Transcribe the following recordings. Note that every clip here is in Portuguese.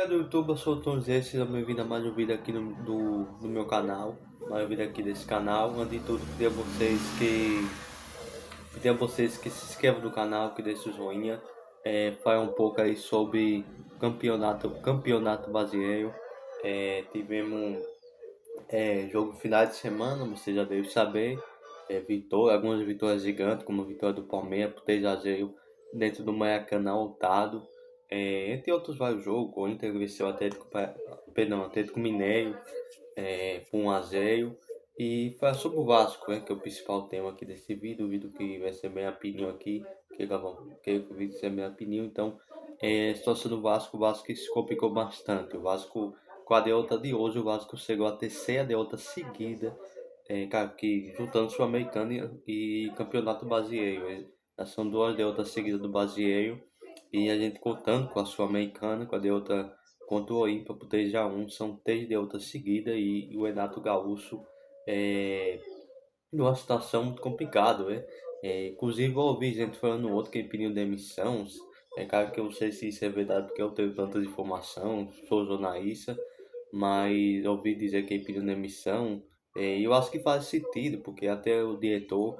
galera do YouTube, eu sou o Tom Zé, seja bem-vindo a mais um vídeo aqui no meu canal, mais um vídeo aqui desse canal. Antes de tudo, pedir a vocês que se inscrevam no canal, que deixem o joinha, fale um pouco aí sobre campeonato brasileiro. Tivemos jogo final de semana, você já deve saber, algumas vitórias gigantes, como a vitória do Palmeiras por 3-0 dentro do Maracanã lotado. Entre outros vários jogos, o Inter venceu o Atlético Mineiro por 1-0. E falar sobre o Vasco, que é o principal tema aqui desse vídeo, o vídeo que vai ser minha opinião aqui, que o vídeo ser minha opinião. Então, a situação do Vasco, o Vasco que se complicou bastante. O Vasco, com a derrota de hoje, o Vasco chegou a terceira derrota seguida, cara, que juntando Sul-Americana e Campeonato Brasileiro. São duas derrotas seguidas do Brasileiro. E a gente contando com a Sul-Americana, com a derrota contra o Olímpia por 3-1, são três derrotas seguidas e o Renato Gaúcho é, numa situação muito complicada, né? Inclusive eu ouvi gente falando outro que pediu demissão. Cara, que eu não sei se isso é verdade porque eu tenho tanta informação, sou jornalista, mas eu ouvi dizer que ele pediu demissão. E eu acho que faz sentido, porque até o diretor,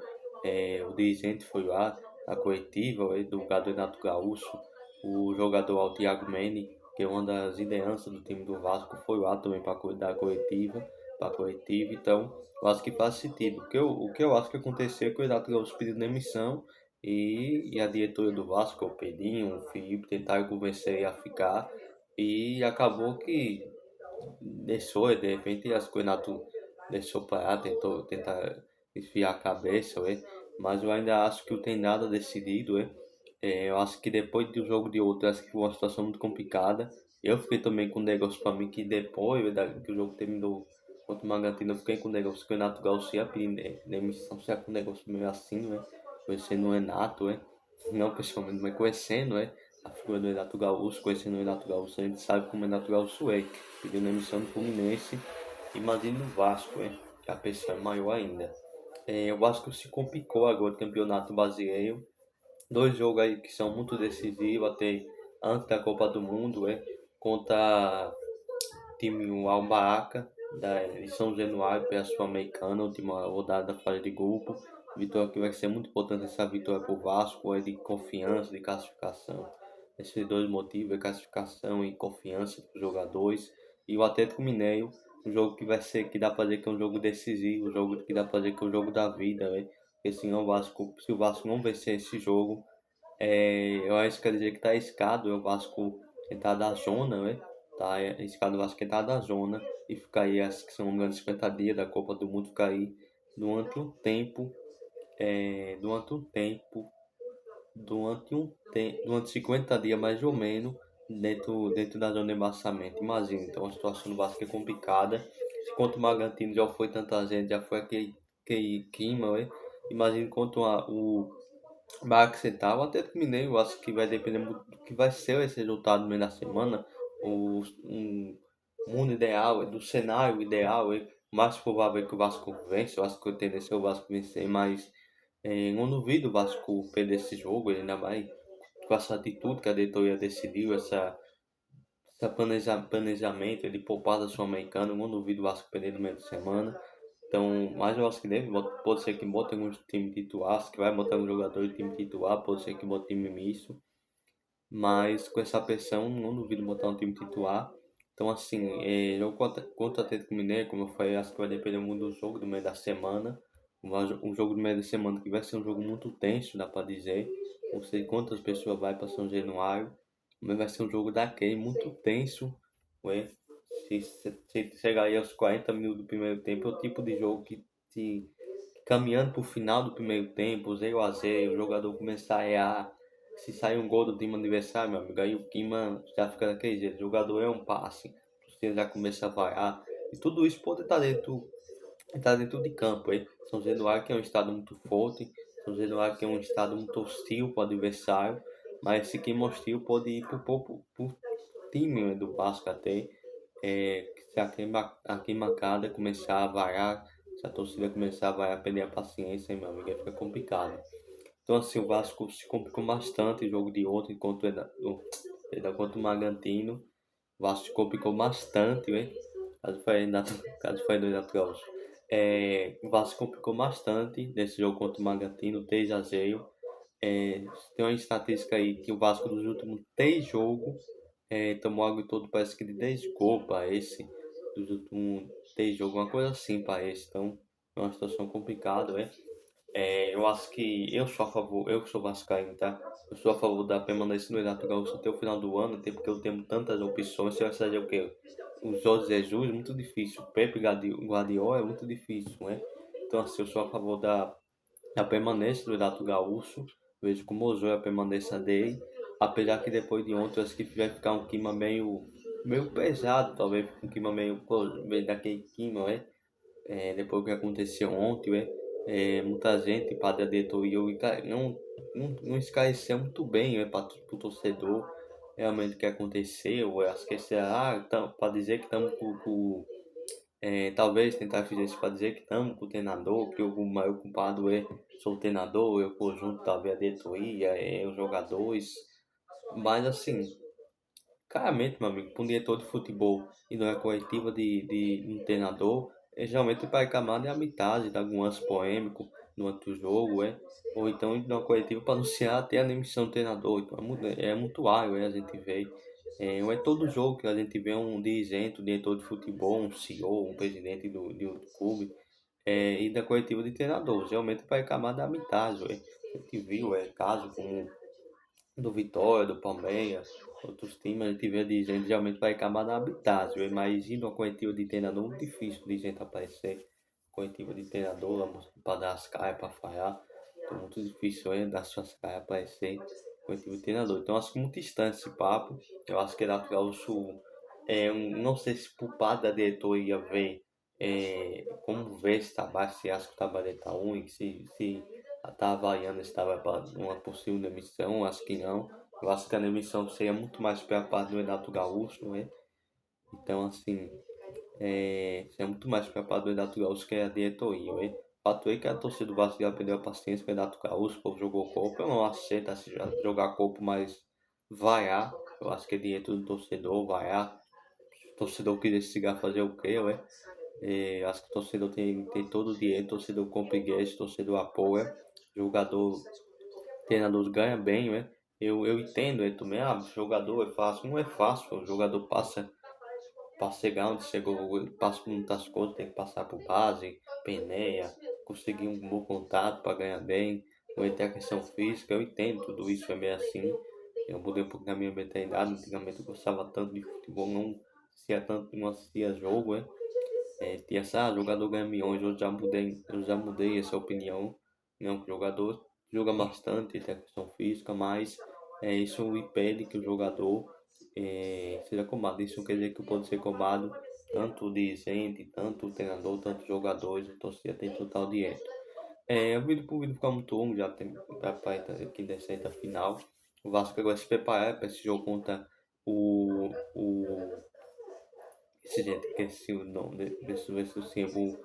o dirigente foi lá, a coletiva do jogador Renato Gaúcho, o jogador Thiago Meni, que é uma das lideranças do time do Vasco, foi lá também para cuidar da coletiva, então eu acho que faz sentido. O que eu acho que aconteceu é que o Renato Gaúcho pediu demissão e a diretoria do Vasco, o Pedrinho, o Felipe, tentaram convencer ele a ficar e acabou que deixou, de repente as coisas deixou parar, tentou tentar desviar a cabeça, mas eu ainda acho que não tem nada decidido, eu acho que depois do jogo de outro, acho que foi uma situação muito complicada. Eu fiquei também com um negócio para mim que depois que o jogo terminou contra o Magantino, eu fiquei com um negócio que o Renato Gaúcho ia pedir demissão, será que um negócio meio assim, conhecendo o Renato, não pessoalmente, mas conhecendo, a figura do Renato Gaúcho, conhecendo o Renato Gaúcho, a gente sabe como o Renato Gaúcho pediu demissão do Fluminense, imagina o Vasco, que a pessoa é maior ainda. O Vasco se complicou agora no Campeonato Brasileiro, dois jogos aí que são muito decisivos, até antes da Copa do Mundo, contra o time o Albahaca, de São Januário, pela Sul-Americana, última rodada da fase de grupo. Vitória que vai ser muito importante essa vitória para o Vasco, de confiança, de classificação. Esses dois motivos, classificação e confiança para os jogadores. E o Atlético Mineiro, um jogo que vai ser, que dá para dizer que é um jogo decisivo, um jogo que dá para dizer que é um jogo da vida, porque senão se o Vasco não vencer esse jogo, eu acho que quer dizer que tá arriscado o Vasco entrar da zona, tá arriscado o Vasco entrar da zona e ficar aí, acho que são grandes 50 dias da Copa do Mundo, ficar aí durante um tempo, durante um tempo, durante 50 dias mais ou menos, dentro da zona de embaçamento. Imagina, então a situação do Vasco é complicada. Se contra o Magantino já foi tanta gente, já foi aquele clima, imagina contra o Max e tal, o Atlético Mineiro, eu acho que vai depender muito do que vai ser esse resultado no meio da semana. Um mundo ideal, do cenário ideal, mais provável que o Vasco vence. Eu acho que a tendência é o Vasco vencer, mas não duvido o Vasco perder esse jogo, ele ainda mais com essa atitude que a diretoria decidiu, essa planejamento de poupar da Sul-Americana. Não duvido o Vasco perder no meio da semana. Então, mas eu acho que pode ser que bote alguns time titular, acho que vai botar um jogador de time titular, pode ser que bote time misto, mas com essa pressão não duvido botar um time titular. Então, assim, jogo contra o Atlético Mineiro, como eu falei, acho que vai depender muito do jogo do meio da semana. Um jogo do meio da semana que vai ser um jogo muito tenso, dá para dizer. Não sei quantas pessoas vai para São Januário, mas vai ser um jogo daquele muito tenso. Ué. Se chegar aí aos 40 minutos do primeiro tempo, é o tipo de jogo que caminhando para o final do primeiro tempo, 0-0, o jogador começar a errar. Se sair um gol do time adversário, meu amigo, aí o clima já fica daquele jeito. O jogador é um passe, você já começa a vaiar. E tudo isso pode estar dentro de campo, hein? São Januário que é um estado muito forte, São Januário que é um estado muito hostil para o adversário, mas esse clima hostil pode ir para o time, do Vasco até, se a arquibancada começar a vaiar, se a torcida começar a vaiar, perder a paciência, meu amigo, aí fica complicado. Então, assim, o Vasco se complicou bastante o jogo de ontem contra o Magantino. O Vasco se complicou bastante, né? Caso foi no Renato Gaúcho. O Vasco complicou bastante nesse jogo contra o Magantino, 3-0. Tem uma estatística aí que o Vasco dos últimos 3 jogos tomou algo todo, parece que de 10 gols para esse, dos últimos 3 jogos, uma coisa assim para esse. Então, é uma situação complicada, né? Eu acho que eu sou a favor, eu que sou vascaíno, tá? Eu sou a favor da permanência no Renato Gaúcho até o final do ano, até porque eu tenho tantas opções. Você vai fazer o quê? O Jorge Jesus, muito difícil. O Pepe Guardiola é muito difícil, né? Então, assim, eu sou a favor da permanência do Renato Gaúcho. Vejo como o João a permanência dele. Apesar que depois de ontem, eu acho que vai ficar um clima meio pesado, talvez um clima meio daquele clima, né? Depois do que aconteceu ontem, muita gente para a diretoria não esclareceu muito bem, para o torcedor realmente o que aconteceu. Eu acho que para dizer que estamos talvez tentar fazer isso para dizer que estamos com o treinador, que o maior culpado sou o treinador, é o conjunto, talvez a diretoria, os jogadores. Mas assim, claramente, meu amigo, para um diretor de futebol e não é coletiva de um treinador, geralmente vai reclamar de arbitragem, de algum lance polêmico durante o jogo, ou então de uma coletiva para anunciar até a demissão do treinador. Então é muito raro, a gente vê. Não é todo jogo que a gente vê um dirigente, um diretor de futebol, um CEO, um presidente de um clube, e da coletiva de treinador. Geralmente vai reclamar da arbitragem, A gente viu, caso como do Vitória, do Palmeiras, outros times, a gente vê de gente geralmente vai acabar na arbitragem, mas indo a coletiva de treinador, muito difícil de gente aparecer. Coletiva de treinador, para dar as caras, para falhar, então muito difícil dar suas caras aparecer. Coletiva de treinador, então acho que muito distante esse papo. Eu acho que Renato Gaúcho, não sei se por parte da diretoria ver como vê esse trabalho, se acha que o trabalho está ruim, se tá avaliando se estava para uma possível demissão, acho que não. Eu acho que a demissão seria muito mais pela parte do Renato Gaúcho, né? Então, assim, seria muito mais pela parte do Renato Gaúcho que a diretoria, né? O fato é que a torcida do Vasco já perdeu a paciência com o Renato Gaúcho, o povo jogou copo. Eu não aceito assim, jogar copo, mas vaiar. Eu acho que é direito do torcedor, vaiar. O torcedor que decidir fazer o quê, né? Acho que o torcedor tem todo o direito, o torcedor compra ingresso, o torcedor apoia, jogador, treinador ganha bem, né? Eu entendo ele também, jogador é fácil, não é fácil, o jogador passa para chegar onde chegou, ele passa por muitas coisas, tem que passar por base, peneia, conseguir um bom contato para ganhar bem, ou até a questão física, eu entendo tudo isso, é meio assim. Eu mudei um pouco na minha mentalidade, antigamente eu gostava tanto de futebol, não assistia tanto, não assistia jogo, né? Tinha essa, jogador ganha milhões, eu já mudei essa opinião. Não, que o jogador joga bastante, tem a questão física, mas isso impede que o jogador seja comado. Isso quer dizer que pode ser comado tanto o dirigente, tanto o treinador, tanto os jogadores, a torcida tem total direito. O vídeo por vídeo ficar muito longo, já tem para aqui dessa reta final. O Vasco agora se preparar para esse jogo contra o esse gente que esqueci o nome desse símbolo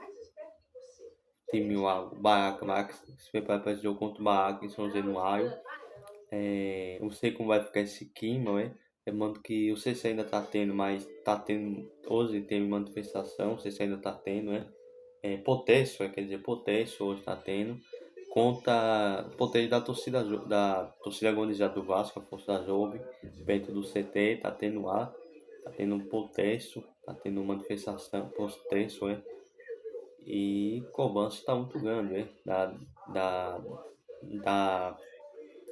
time lá, o Barraca, Max, se prepara para esse jogo contra o Barraca em São Januário. Não sei como vai ficar esse clima, né? Eu mando que, eu sei se ainda tá tendo, mas tá tendo, hoje tem manifestação, não sei se ainda tá tendo, né? Protesto, quer dizer, protesto hoje tá tendo, contra protesto da torcida organizada do Vasco, a Força Jovem, perto do CT, tá tendo lá, tá tendo um protesto, tá tendo manifestação, protesto, né? E o cobrança está muito grande, né? Da, da,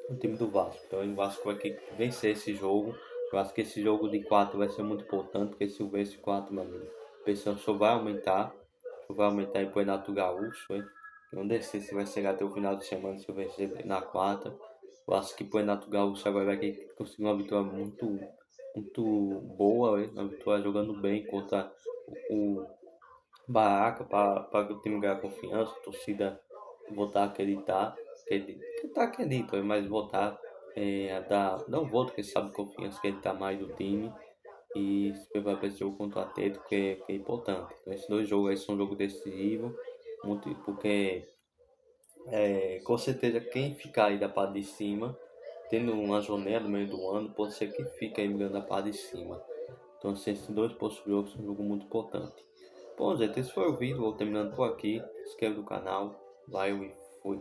do time do Vasco. Então o Vasco vai ter que vencer esse jogo. Eu acho que esse jogo de 4 vai ser muito importante, porque se o vence 4, meu amigo, a pressão só vai aumentar aí pro Renato Gaúcho, né? Eu não sei se vai chegar até o final de semana, se eu vencer na quarta. Eu acho que pro Renato Gaúcho agora vai ter que conseguir uma vitória muito boa, né? Uma vitória jogando bem contra o Barraca para o time ganhar confiança, a torcida voltar a acreditar, mas voltar a dar um voto que sabe confiança que ele tá mais do time e se preparar para esse jogo contra o Atlético que é importante. Então esses 2 jogos aí são jogos decisivos, muito, porque com certeza quem ficar aí da parte de cima, tendo uma janela no meio do ano, pode ser que fique aí brigando da parte de cima. Então, assim, esses dois post-jogos são um jogo muito importante. Bom, gente, esse foi o vídeo. Vou terminando por aqui. Se inscreve no canal. Valeu e fui.